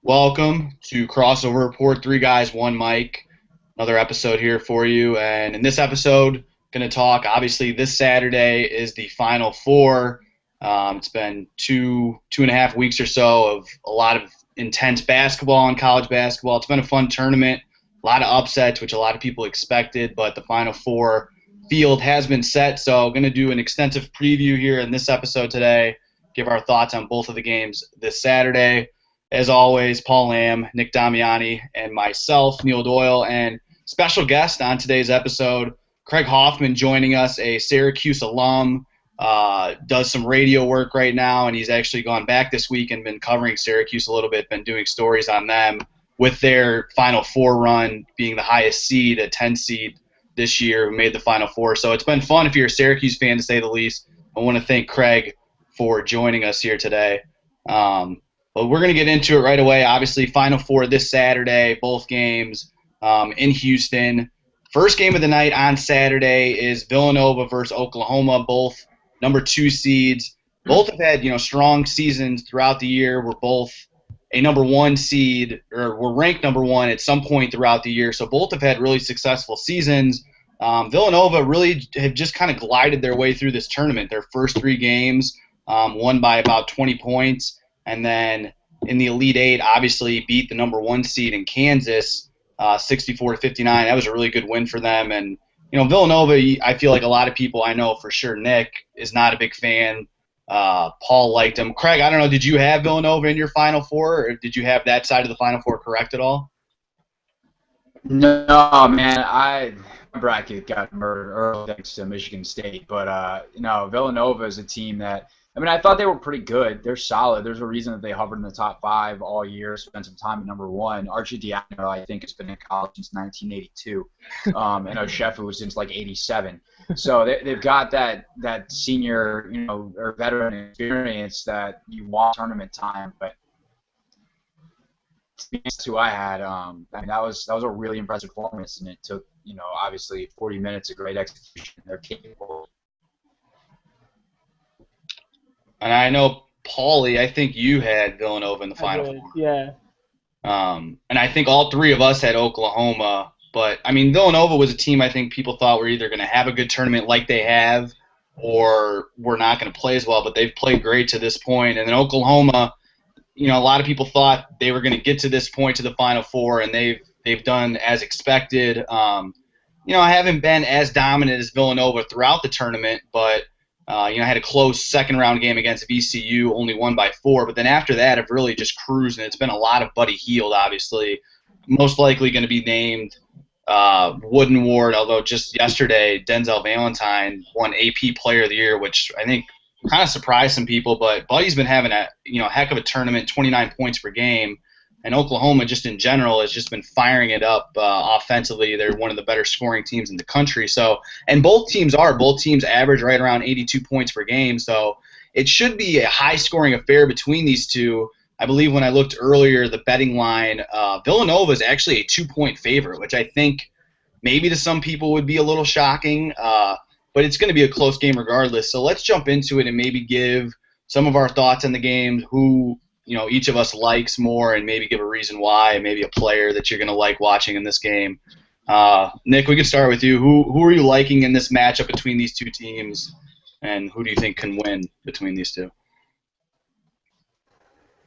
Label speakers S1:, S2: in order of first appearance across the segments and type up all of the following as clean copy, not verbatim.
S1: Welcome to Crossover Report, Three Guys, One Mic. Another episode here for you. And in this episode, going to talk, obviously, this Saturday is the Final Four. It's been two and a half weeks or so of a lot of intense basketball and college basketball. It's been a fun tournament, a lot of upsets, which a lot of people expected, but the Final Four field has been set. So going to do an extensive preview here in this episode today, give our thoughts on both of the games this Saturday. As always, Paul Lamb, Nick Damiani, and myself, Neil Doyle, and special guest on today's episode, Craig Hoffman, joining us, a Syracuse alum, does some radio work right now, and he's actually gone back this week and been covering Syracuse a little bit, been doing stories on them with their Final Four run being the highest seed, a 10 seed this year, who made the Final Four. So it's been fun if you're a Syracuse fan, to say the least. I want to thank Craig for joining us here today. But we're going to get into it right away. Obviously, Final Four this Saturday, both games in Houston. First game of the night on Saturday is Villanova versus Oklahoma, both number 2 seeds. Both have had strong seasons throughout the year. We're both a number 1 seed, or we're ranked number 1 at some point throughout the year. So both have had really successful seasons. Villanova really have just kind of glided their way through this tournament. Their first 3 games won by about 20 points. And then in the Elite Eight, obviously beat the number 1 seed in Kansas, 64-59. That was a really good win for them. And Villanova, I feel like a lot of people, I know for sure, Nick is not a big fan. Paul liked him. Craig, I don't know, did you have Villanova in your Final Four, or did you have that side of the Final Four correct at all?
S2: No, man, my bracket got murdered early thanks to Michigan State, but Villanova is a team that I thought they were pretty good. They're solid. There's a reason that they hovered in the top 5 all year, spent some time at number 1. Archie Diacono, I think, has been in college since 1982, and Oshefu since like 87. So they've got that senior, or veteran experience that you want tournament time, but that's who I had. That was a really impressive performance, and it took, obviously 40 minutes of great execution. They're capable.
S1: And I know, Paulie, I think you had Villanova in the
S3: I
S1: Final
S3: did,
S1: Four.
S3: yeah.
S1: And I think all 3 of us had Oklahoma. But, Villanova was a team I think people thought were either going to have a good tournament like they have, or were not going to play as well. But they've played great to this point. And then Oklahoma, a lot of people thought they were going to get to this point, to the Final Four, and they've done as expected. I haven't been as dominant as Villanova throughout the tournament, but I had a close second-round game against VCU, only won by 4. But then after that, I've really just cruised, and it's been a lot of Buddy Hield, obviously. Most likely going to be named Wooden Ward, although just yesterday, Denzel Valentine won AP Player of the Year, which I think kind of surprised some people. But Buddy's been having a heck of a tournament, 29 points per game. And Oklahoma, just in general, has just been firing it up offensively. They're one of the better scoring teams in the country. So, and both teams average right around 82 points per game. So it should be a high-scoring affair between these two. I believe when I looked earlier, the betting line, Villanova is actually a 2-point favorite, which I think maybe to some people would be a little shocking. But it's going to be a close game regardless. So let's jump into it and maybe give some of our thoughts on the game, who each of us likes more, and maybe give a reason why, and maybe a player that you're going to like watching in this game. Nick, we can start with you. Who are you liking in this matchup between these two teams, and who do you think can win between these two?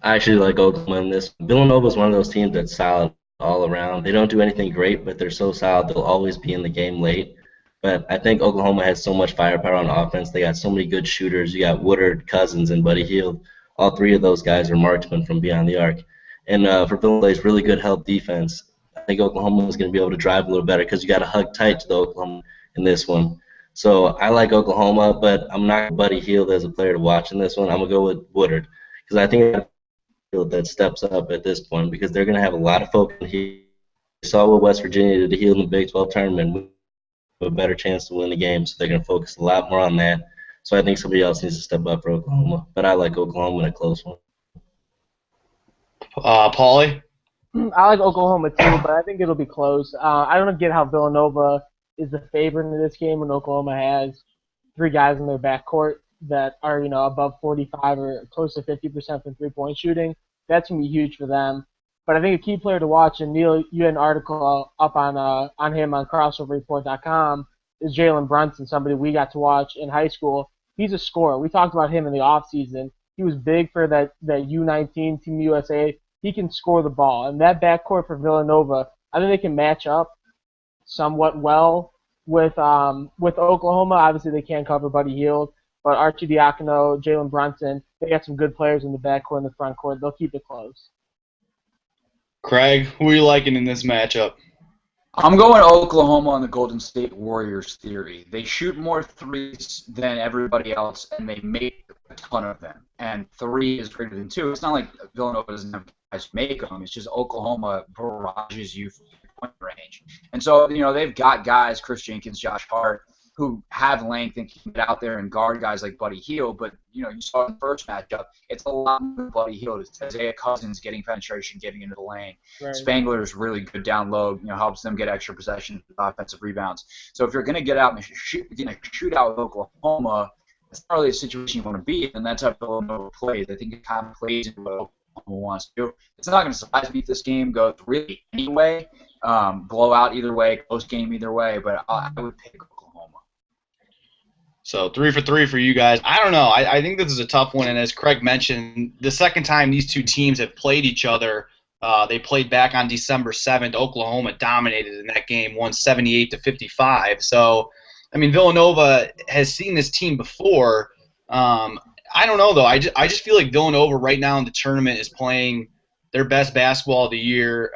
S4: I actually like Oklahoma in this. Villanova is one of those teams that's solid all around. They don't do anything great, but they're so solid they'll always be in the game late. But I think Oklahoma has so much firepower on offense. They got so many good shooters. You got Woodard, Cousins, and Buddy Hield. All 3 of those guys are marksmen from beyond the arc. And for Villanova, it's really good help defense. I think Oklahoma is going to be able to drive a little better because you got to hug tight to the Oklahoma in this one. So I like Oklahoma, but I'm not Buddy Hield as a player to watch in this one. I'm going to go with Woodard because I think that steps up at this point because they're going to have a lot of focus on Hield. We saw what West Virginia did to Hield in the Big 12 tournament. A better chance to win the game, so they're going to focus a lot more on that. So I think somebody else needs to step up for Oklahoma, but I like Oklahoma in a close one.
S1: Paulie?
S3: I like Oklahoma too, but I think it'll be close. I don't get how Villanova is the favorite in this game when Oklahoma has 3 guys in their backcourt that are above 45 or close to 50% from 3-point shooting. That's going to be huge for them. But I think a key player to watch, and Neil, you had an article up on him on crossoverreport.com, is Jalen Brunson, somebody we got to watch in high school. He's a scorer. We talked about him in the offseason. He was big for that U19 Team USA. He can score the ball. And that backcourt for Villanova, I think they can match up somewhat well with Oklahoma. Obviously, they can't cover Buddy Hield, but Archie Diacono, Jalen Brunson, they got some good players in the backcourt and the front court. They'll keep it close.
S1: Craig, who are you liking in this matchup?
S2: I'm going Oklahoma on the Golden State Warriors theory. They shoot more threes than everybody else, and they make a ton of them. And 3 is greater than 2. It's not like Villanova doesn't have guys to make them. It's just Oklahoma barrages you from point range. And so, they've got guys, Chris Jenkins, Josh Hart, who have length and can get out there and guard guys like Buddy Hield. But, you saw in the first matchup, it's a lot more Buddy Hield. It's Isaiah Cousins getting penetration, getting into the lane. Right. Spangler is really good down low, helps them get extra possession, offensive rebounds. So if you're going to get out and shoot out with Oklahoma, it's not really a situation you want to be in, and that's how Villanova plays. I think it kind of plays into what Oklahoma wants to do. It's not going to surprise me if this game goes really anyway, blowout either way, close game either way, but I would pick Oklahoma.
S1: So 3 for 3 for you guys. I don't know. I think this is a tough one, and as Craig mentioned, the second time these two teams have played each other, they played back on December 7th. Oklahoma dominated in that game, won 78-55. So, I mean, Villanova has seen this team before. I don't know, though. I just feel like Villanova right now in the tournament is playing their best basketball of the year.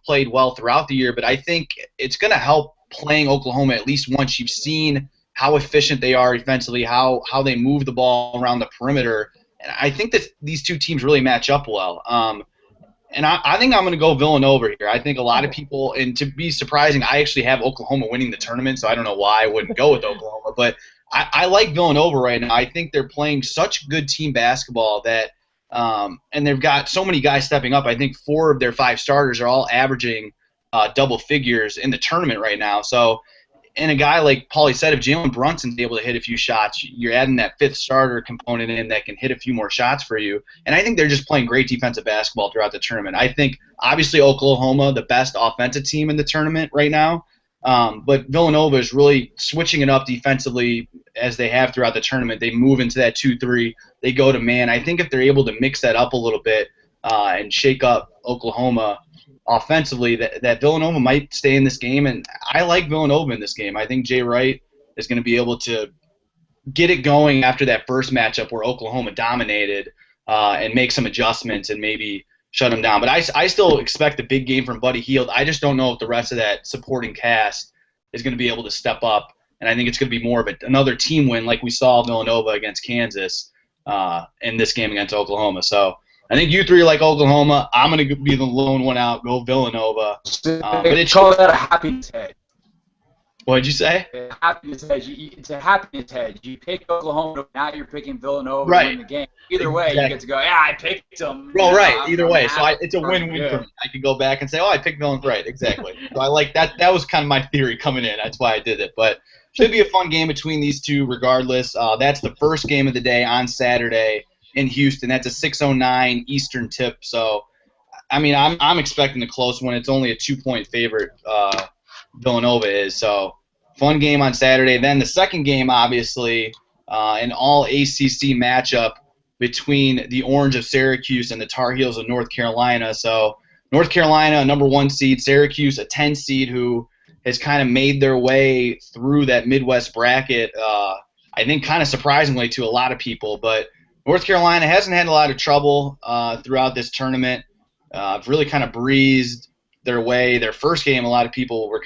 S1: Played well throughout the year, but I think it's going to help playing Oklahoma at least once you've seen how efficient they are defensively, how they move the ball around the perimeter. And I think that these two teams really match up well. And I think I'm going to go Villanova here. I think a lot of people, and to be surprising, I actually have Oklahoma winning the tournament, so I don't know why I wouldn't go with Oklahoma. But I like Villanova right now. I think they're playing such good team basketball that and they've got so many guys stepping up. I think 4 of their 5 starters are all averaging double figures in the tournament right now. So, and a guy like Paulie said, if Jalen Brunson's able to hit a few shots, you're adding that 5th starter component in that can hit a few more shots for you. And I think they're just playing great defensive basketball throughout the tournament. I think, obviously, Oklahoma, the best offensive team in the tournament right now. But Villanova is really switching it up defensively as they have throughout the tournament. They move into that 2-3. They go to man. I think if they're able to mix that up a little bit and shake up Oklahoma offensively, that Villanova might stay in this game, and I like Villanova in this game. I think Jay Wright is going to be able to get it going after that first matchup where Oklahoma dominated and make some adjustments and maybe shut them down. But I still expect a big game from Buddy Hield. I just don't know if the rest of that supporting cast is going to be able to step up, and I think it's going to be more of another team win like we saw Villanova against Kansas in this game against Oklahoma. So I think you 3 like Oklahoma. I'm going to be the lone one out, go Villanova.
S2: But it's called that a happiness hedge.
S1: What did you say?
S2: A happiness hedge. It's a happiness hedge. You pick Oklahoma, now you're picking Villanova
S1: right.
S2: to win the game. Either way, you get to go, I picked them.
S1: Well, right. Either way. So it's a win-win for me. I can go back and say, I picked Villanova. Right, exactly. So I like that. That was kind of my theory coming in. That's why I did it. But should be a fun game between these two regardless. That's the first game of the day on Saturday in Houston. That's a 6:09 Eastern tip. So, I mean, I'm expecting a close one. It's only a 2-point favorite, Villanova is. So, fun game on Saturday. Then the second game, obviously, an all-ACC matchup between the Orange of Syracuse and the Tar Heels of North Carolina. So, North Carolina, a number 1 seed. Syracuse, a 10 seed who has kind of made their way through that Midwest bracket, I think kind of surprisingly to a lot of people. But North Carolina hasn't had a lot of trouble throughout this tournament. Really kind of breezed their way. Their first game, a lot of people were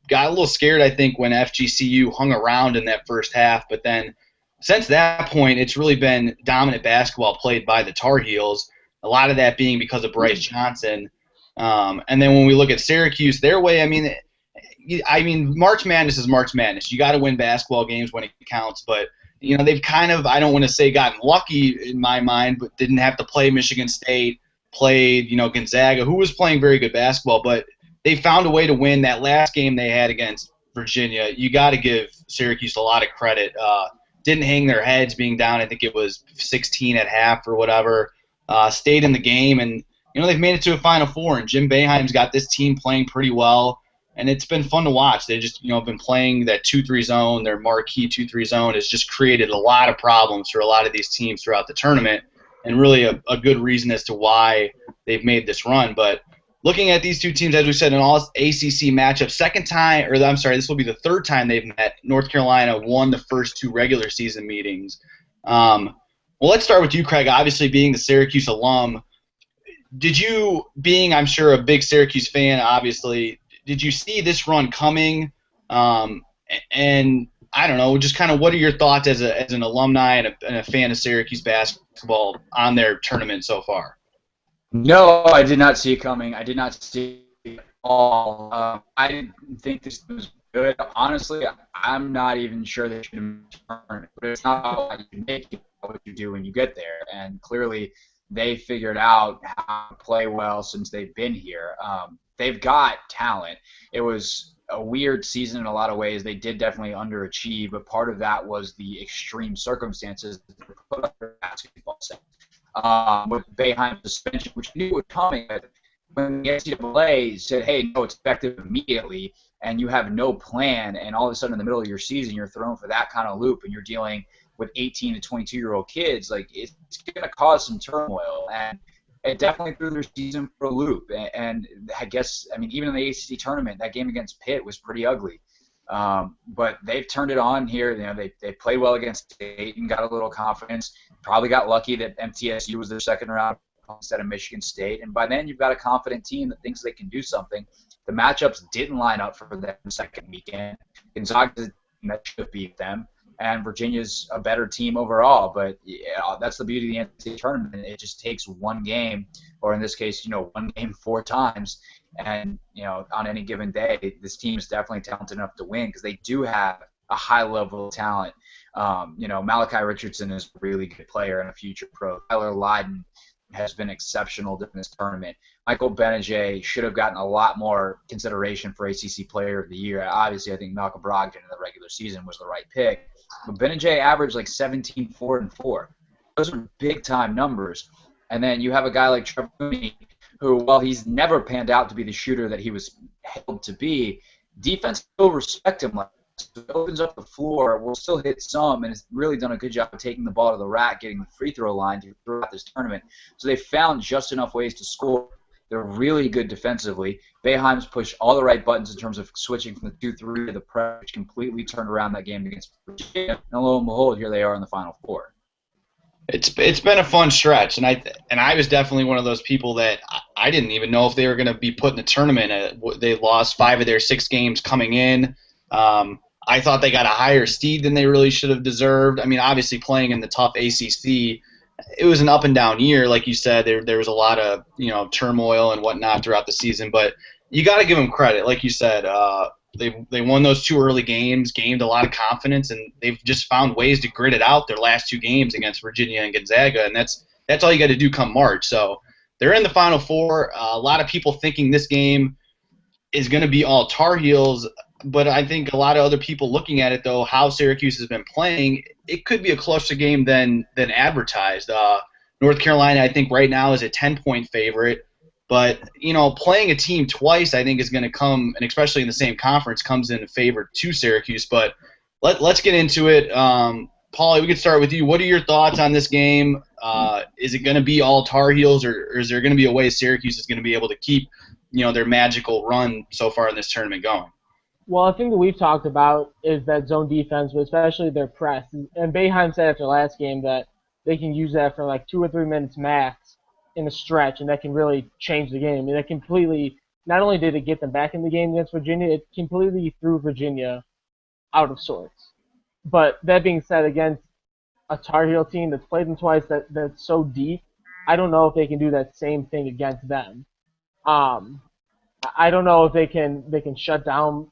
S1: got a little scared, I think, when FGCU hung around in that first half. But then since that point, it's really been dominant basketball played by the Tar Heels, a lot of that being because of Bryce Johnson. And then when we look at Syracuse, their way, I mean, March Madness is March Madness. You got to win basketball games when it counts. But they've kind of, I don't want to say gotten lucky in my mind, but didn't have to play Michigan State, played, Gonzaga, who was playing very good basketball, but they found a way to win that last game they had against Virginia. You got to give Syracuse a lot of credit. Didn't hang their heads being down. I think it was 16 at half or whatever. Stayed in the game, and they've made it to a Final Four, and Jim Boeheim's got this team playing pretty well, and it's been fun to watch. They just, been playing that 2-3 zone. Their marquee 2-3 zone has just created a lot of problems for a lot of these teams throughout the tournament, and really a good reason as to why they've made this run. But looking at these two teams, as we said, in all ACC matchups, this will be the third time they've met. North Carolina won the first two regular season meetings. Well, let's start with you, Craig. Obviously, being the Syracuse alum, I'm sure, a big Syracuse fan, obviously, did you see this run coming? And I don't know, just kind of what are your thoughts as an alumni and a fan of Syracuse basketball on their tournament so far?
S2: No, I did not see it coming. I did not see it at all. I didn't think this was good. Honestly, I'm not even sure they should turn. But it's not how you make it, what you do when you get there. And clearly, they figured out how to play well since they've been here. They've got talent. It was a weird season in a lot of ways. They did definitely underachieve, but part of that was the extreme circumstances that were put under basketball set. With Boeheim's suspension, which knew was coming, but when the NCAA said, hey, no, it's effective immediately, and you have no plan, and all of a sudden in the middle of your season you're thrown for that kind of loop, and you're dealing with 18 to 22-year-old kids, like it's going to cause some turmoil, and it definitely threw their season for a loop. And I guess, even in the ACC tournament, that game against Pitt was pretty ugly. But they've turned it on here. They played well against State and got a little confidence. Probably got lucky that MTSU was their second round instead of Michigan State. And by then, you've got a confident team that thinks they can do something. The matchups didn't line up for them second weekend. Gonzaga that should beat them, and Virginia's a better team overall. But that's the beauty of the NCAA tournament. It just takes one game, or in this case, one game 4 times. And, on any given day, this team is definitely talented enough to win because they do have a high level of talent. Malachi Richardson is a really good player and a future pro. Tyler Lydon has been exceptional during this tournament. Michael Benajay should have gotten a lot more consideration for ACC Player of the Year. Obviously, I think Malcolm Brogdon in the regular season was the right pick. But Benajay averaged like 17, 4, and 4. Those are big-time numbers. And then you have a guy like Trevor Mooney, who, while he's never panned out to be the shooter that he was held to be, defense will respect him. So it opens up the floor, will still hit some, and has really done a good job of taking the ball to the rack, getting the free throw line throughout this tournament. So they found just enough ways to score. They're really good defensively. Boeheim's pushed all the right buttons in terms of switching from the 2-3 to the press, which completely turned around that game against Virginia. And lo and behold, here they are in the Final Four.
S1: It's been a fun stretch, and I was definitely one of those people that I didn't even know if they were going to be put in the tournament. They lost 5 of their 6 games coming in. I thought they got a higher seed than they really should have deserved. Obviously playing in the tough ACC, it was an up and down year, like you said. There was a lot of turmoil and whatnot throughout the season, but you got to give them credit, like you said. They won those 2 early games, gained a lot of confidence, and they've just found ways to grit it out their last 2 games against Virginia and Gonzaga, and that's all you got to do come March. So they're in the Final Four. A lot of people thinking this game is going to be all Tar Heels, but I think a lot of other people looking at it, though, how Syracuse has been playing, it could be a closer game than advertised. North Carolina, I think, right now is a 10-point favorite. But, playing a team twice, I think, is going to come, and especially in the same conference, comes in favor to Syracuse. But let's get into it. Paulie, we could start with you. What are your thoughts on this game? Is it going to be all Tar Heels, or is there going to be a way Syracuse is going to be able to keep, their magical run so far in this tournament going?
S3: Well, a thing that we've talked about is that zone defense, but especially their press. And Boeheim said after last game that they can use that for like 2 or 3 minutes max in a stretch, and that can really change the game. That completely, not only did it get them back in the game against Virginia, it completely threw Virginia out of sorts. But that being said, against a Tar Heel team that's played them twice, that's so deep, I don't know if they can do that same thing against them. I don't know if they can shut down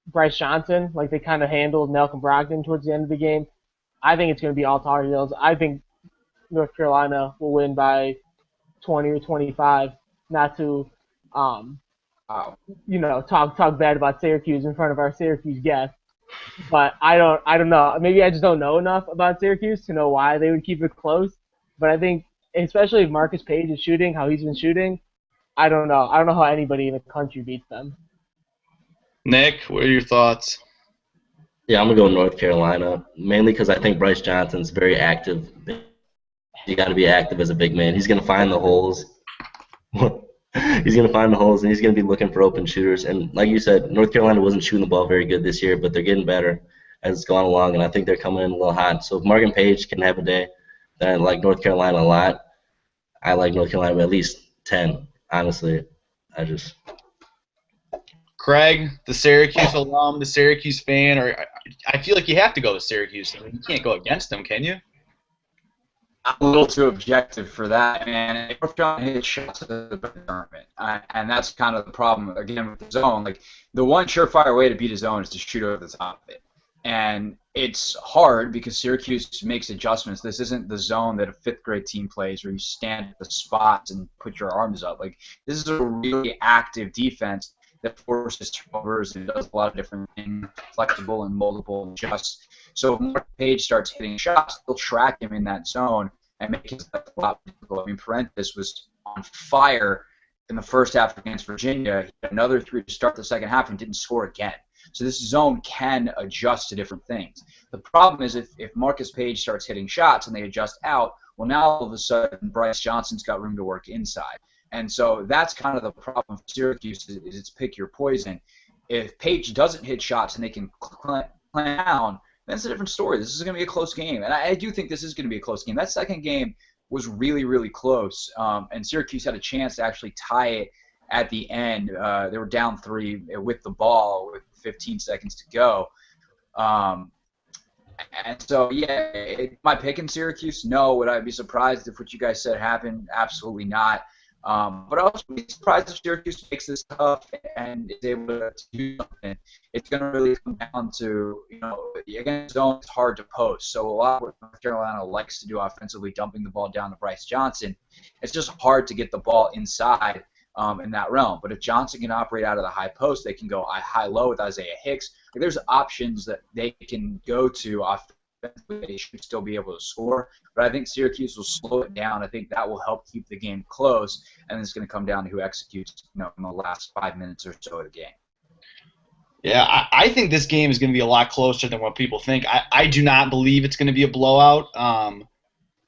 S3: Bryce Johnson like they kind of handled Malcolm Brogdon towards the end of the game. I think it's going to be all Tar Heels. I think North Carolina will win by 20 or 25. Not to, talk bad about Syracuse in front of our Syracuse guests, but I don't know. Maybe I just don't know enough about Syracuse to know why they would keep it close. But I think, especially if Marcus Page is shooting how he's been shooting, I don't know. I don't know how anybody in the country beats them.
S1: Nick, what are your thoughts?
S4: Yeah, I'm gonna go North Carolina, mainly because I think Bryce Johnson's very active. You got to be active as a big man. He's gonna find the holes. He's gonna find the holes, and he's gonna be looking for open shooters. And like you said, North Carolina wasn't shooting the ball very good this year, but they're getting better as it's gone along, and I think they're coming in a little hot. So if Morgan Page can have a day, then I like North Carolina a lot. I like North Carolina by at least 10. Honestly, I just
S1: Craig, the Syracuse alum, the Syracuse fan, or I feel like you have to go with Syracuse. I mean, you can't go against them, can you?
S2: I'm a little too objective for that, man. North Carolina hit shots at the tournament, and that's kind of the problem again with the zone. Like the one surefire way to beat a zone is to shoot over the top of it, and it's hard because Syracuse makes adjustments. This isn't the zone that a fifth grade team plays, where you stand at the spots and put your arms up. Like this is a really active defense that forces turnovers and does a lot of different things, flexible and multiple adjusts. So if Mark Page starts hitting shots, they'll track him in that zone and make his life a lot difficult. I mean, Parentis was on fire in the first half against Virginia. He had another 3 to start the second half and didn't score again. So this zone can adjust to different things. The problem is if Marcus Page starts hitting shots and they adjust out, well, now all of a sudden Bryce Johnson's got room to work inside. And so that's kind of the problem for Syracuse is it's pick your poison. If Page doesn't hit shots and they can clamp down, that's a different story. This is going to be a close game, and I do think this is going to be a close game. That second game was really, really close, and Syracuse had a chance to actually tie it at the end. They were down 3 with the ball with 15 seconds to go. And so, yeah, am I picking Syracuse? No. Would I be surprised if what you guys said happened? Absolutely not. But I was be surprised if Syracuse makes this tough and is able to do something. It's going to really come down to, against zone, it's hard to post. So a lot of what North Carolina likes to do offensively, dumping the ball down to Bryce Johnson, it's just hard to get the ball inside in that realm. But if Johnson can operate out of the high post, they can go high-low with Isaiah Hicks. Like, there's options that they can go to offensively. They should still be able to score, but I think Syracuse will slow it down. I think that will help keep the game close, and it's going to come down to who executes, in the last 5 minutes or so of the game.
S1: Yeah, I think this game is going to be a lot closer than what people think. I do not believe it's going to be a blowout.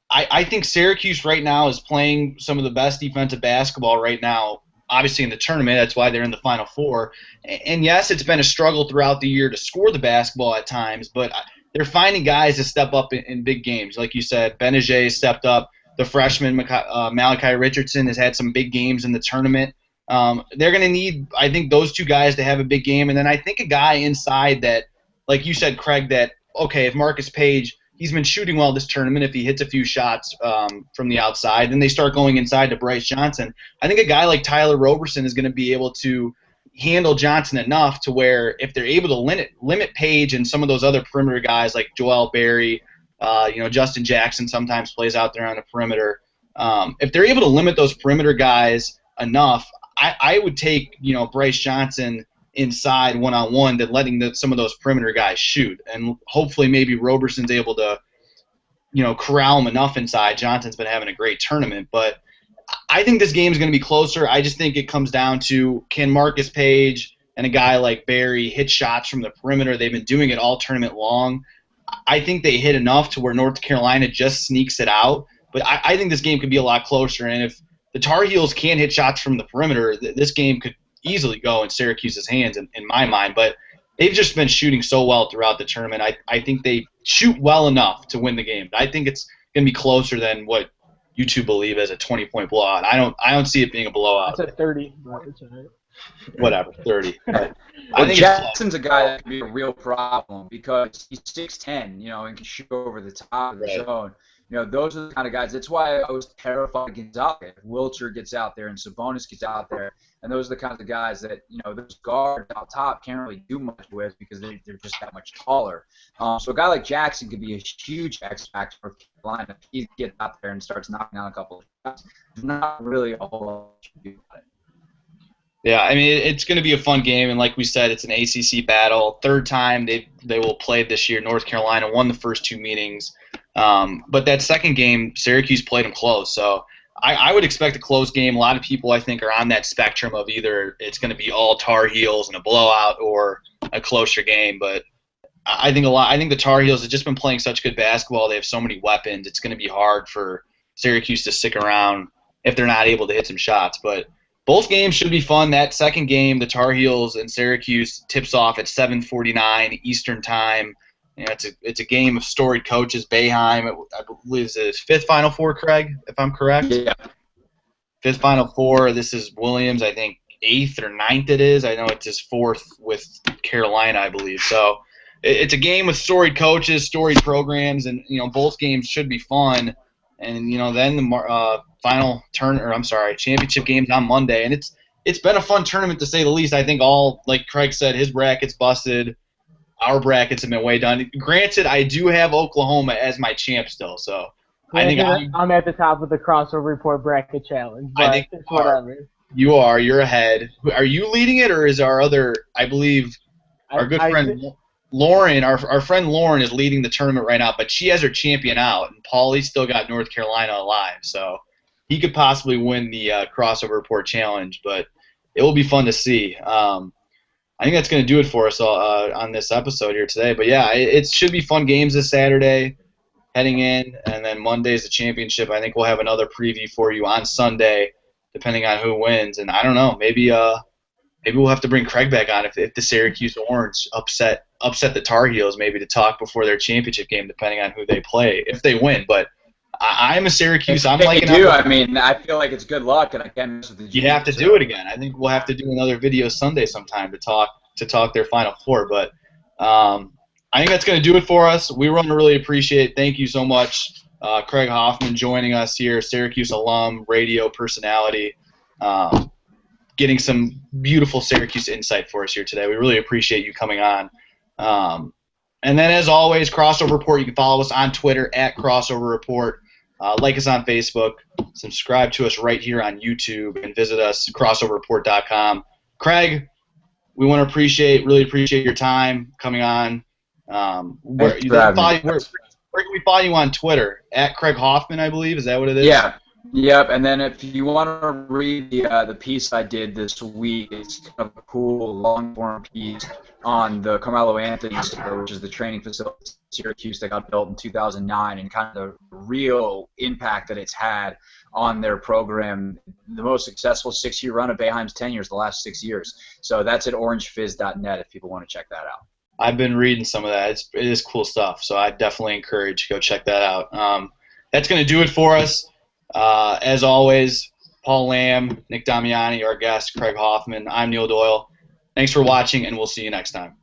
S1: I think Syracuse right now is playing some of the best defensive basketball right now, obviously in the tournament. That's why they're in the Final Four. And yes, it's been a struggle throughout the year to score the basketball at times, but they're finding guys to step up in big games. Like you said, Benajay stepped up. The freshman, Malachi Richardson, has had some big games in the tournament. They're going to need, I think, those two guys to have a big game. And then I think a guy inside that, like you said, Craig, that, okay, if Marcus Page, he's been shooting well this tournament. If he hits a few shots from the outside, then they start going inside to Bryce Johnson. I think a guy like Tyler Roberson is going to be able to handle Johnson enough to where if they're able to limit Page and some of those other perimeter guys like Joel Berry, Justin Jackson sometimes plays out there on the perimeter. If they're able to limit those perimeter guys enough, I would take Bryce Johnson inside one-on-one than letting some of those perimeter guys shoot. And hopefully maybe Roberson's able to corral him enough inside. Johnson's been having a great tournament, but I think this game is going to be closer. I just think it comes down to, can Marcus Page and a guy like Barry hit shots from the perimeter? They've been doing it all tournament long. I think they hit enough to where North Carolina just sneaks it out. But I think this game could be a lot closer. And if the Tar Heels can't hit shots from the perimeter, this game could easily go in Syracuse's hands in my mind. But they've just been shooting so well throughout the tournament. I think they shoot well enough to win the game. I think it's going to be closer than what you two believe as a 20-point blowout. I don't see it being a blowout.
S3: It's at 30, but it's all right.
S1: Whatever, 30.
S2: Well, I think Jackson's a guy that can be a real problem because he's 6'10", and can shoot over the top of the zone. Those are the kind of guys. That's why I was terrified of Gonzaga. If Wilcher gets out there and Sabonis gets out there, and those are the kinds of guys that, those guards out top can't really do much with because they're just that much taller. So a guy like Jackson could be a huge X factor for Carolina if he gets out there and starts knocking down a couple of shots. There's not really a whole lot you can do about it.
S1: Yeah, I mean, it's going to be a fun game, and like we said, it's an ACC battle. Third time they will play this year. North Carolina won the first 2 meetings. But that second game, Syracuse played them close. So I would expect a close game. A lot of people, I think, are on that spectrum of either it's going to be all Tar Heels and a blowout or a closer game. But I think the Tar Heels have just been playing such good basketball. They have so many weapons. It's going to be hard for Syracuse to stick around if they're not able to hit some shots. But both games should be fun. That second game, the Tar Heels and Syracuse, tips off at 7:49 Eastern Time. You know, it's a game of storied coaches. Boeheim, I believe, is his fifth Final Four, Craig, if I'm correct.
S2: Yeah.
S1: Fifth Final Four. This is Williams, I think, eighth or ninth it is. I know it's his fourth with Carolina, I believe. So it's a game with storied coaches, storied programs, and both games should be fun. And then the championship games on Monday, and it's been a fun tournament to say the least. I think like Craig said, his bracket's busted. Our brackets have been way done. Granted, I do have Oklahoma as my champ still, so I think
S3: I'm at the top of the crossover report bracket challenge. But
S1: I think
S3: it's whatever.
S1: You're ahead. Are you leading it, or is our other? I believe our good friend Lauren, our friend Lauren, is leading the tournament right now, but she has her champion out, and Paulie's still got North Carolina alive, so he could possibly win the crossover report challenge. But it will be fun to see. I think that's going to do it for us on this episode here today. But, yeah, it should be fun games this Saturday heading in, and then Monday's the championship. I think we'll have another preview for you on Sunday, depending on who wins. And I don't know, maybe we'll have to bring Craig back on if the Syracuse Orange upset the Tar Heels, maybe to talk before their championship game, depending on who they play, if they win. But I'm a Syracuse. I'm like
S2: I mean, I feel like it's good luck, and I can't mess with the.
S1: You have to do it again. I think we'll have to do another video Sunday sometime to talk their Final Four. But I think that's going to do it for us. We want to really appreciate. Thank you so much, Craig Hoffman, joining us here, Syracuse alum, radio personality, getting some beautiful Syracuse insight for us here today. We really appreciate you coming on. And then, as always, Crossover Report. You can follow us on Twitter at Crossover Report. Like us on Facebook. Subscribe to us right here on YouTube, and visit us crossoverreport.com. Craig, we want to really appreciate your time coming on. Where can we follow you on Twitter? At Craig Hoffman, I believe. Is that what it is?
S2: Yeah. Yep, and then if you want to read the piece I did this week, it's kind of a cool long-form piece on the Carmelo Anthony Center, which is the training facility in Syracuse that got built in 2009, and kind of the real impact that it's had on their program. The most successful 6-year run of Boeheim's tenure is the last 6 years. So that's at orangefizz.net if people want to check that out.
S1: I've been reading some of that. It is cool stuff, so I definitely encourage you to go check that out. That's going to do it for us. As always, Paul Lamb, Nick Damiani, our guest, Craig Hoffman. I'm Neil Doyle. Thanks for watching, and we'll see you next time.